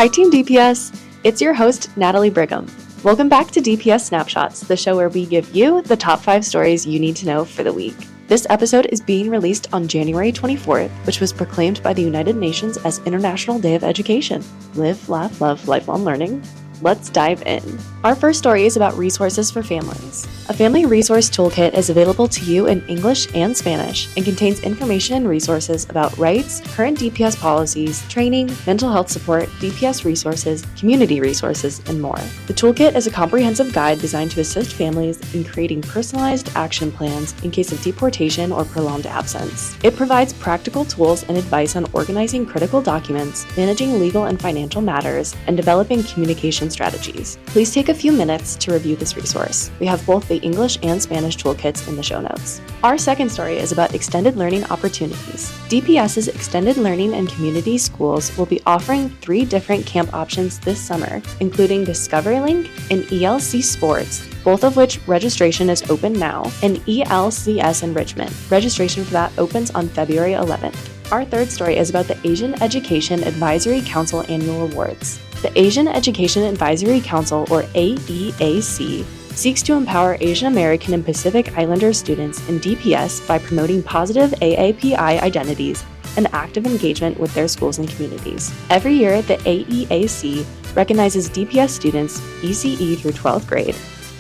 Hi Team DPS, it's your host Natalie Brigham. Welcome back to DPS Snapshots, the show where we give you the top 5 stories you need to know for the week. This episode is being released on January 24th, which was proclaimed by the United Nations as International Day of Education. Live, laugh, love, lifelong learning. Let's dive in. Our first story is about resources for families. A family resource toolkit is available to you in English and Spanish and contains information and resources about rights, current DPS policies, training, mental health support, DPS resources, community resources, and more. The toolkit is a comprehensive guide designed to assist families in creating personalized action plans in case of deportation or prolonged absence. It provides practical tools and advice on organizing critical documents, managing legal and financial matters, and developing communication strategies. Please take a few minutes to review this resource. We have both the English and Spanish toolkits in the show notes. Our second story is about extended learning opportunities. DPS's extended learning and community schools will be offering 3 different camp options this summer, including Discovery Link and ELC Sports, both of which registration is open now, and ELCS Enrichment. Registration for that opens on February 11th. Our third story is about the Asian Education Advisory Council Annual Awards. The Asian Education Advisory Council, or AEAC, seeks to empower Asian American and Pacific Islander students in DPS by promoting positive AAPI identities and active engagement with their schools and communities. Every year, the AEAC recognizes DPS students, ECE through 12th grade,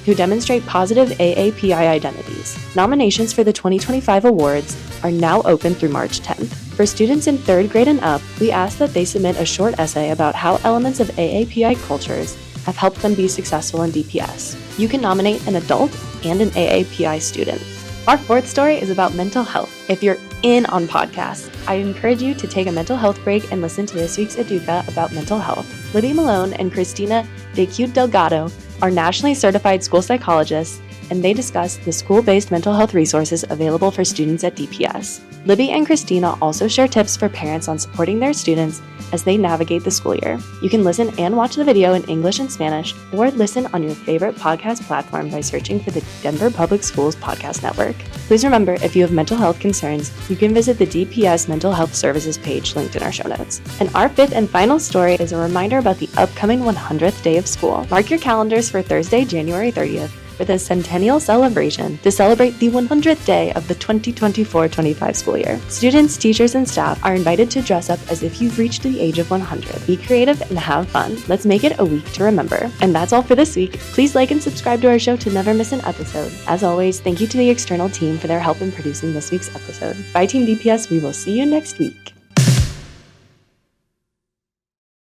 who demonstrate positive AAPI identities. Nominations for the 2025 awards are now open through March 10th. For students in 3rd grade and up, we ask that they submit a short essay about how elements of AAPI cultures have helped them be successful in DPS. You can nominate an adult and an AAPI student. Our fourth story is about mental health. If you're in on podcasts, I encourage you to take a mental health break and listen to this week's Educa about mental health. Libby Malone and Christina De Cute Delgado are nationally certified school psychologists, and they discuss the school-based mental health resources available for students at DPS. Libby and Christina also share tips for parents on supporting their students as they navigate the school year. You can listen and watch the video in English and Spanish, or listen on your favorite podcast platform by searching for the Denver Public Schools Podcast Network. Please remember, if you have mental health concerns, you can visit the DPS Mental Health Services page linked in our show notes. And our fifth and final story is a reminder about the upcoming 100th day of school. Mark your calendars for Thursday, January 30th, for the Centennial Celebration to celebrate the 100th day of the 2024-25 school year. Students, teachers, and staff are invited to dress up as if you've reached the age of 100. Be creative and have fun. Let's make it a week to remember. And that's all for this week. Please like and subscribe to our show to never miss an episode. As always, thank you to the external team for their help in producing this week's episode. Bye Team DPS, we will see you next week.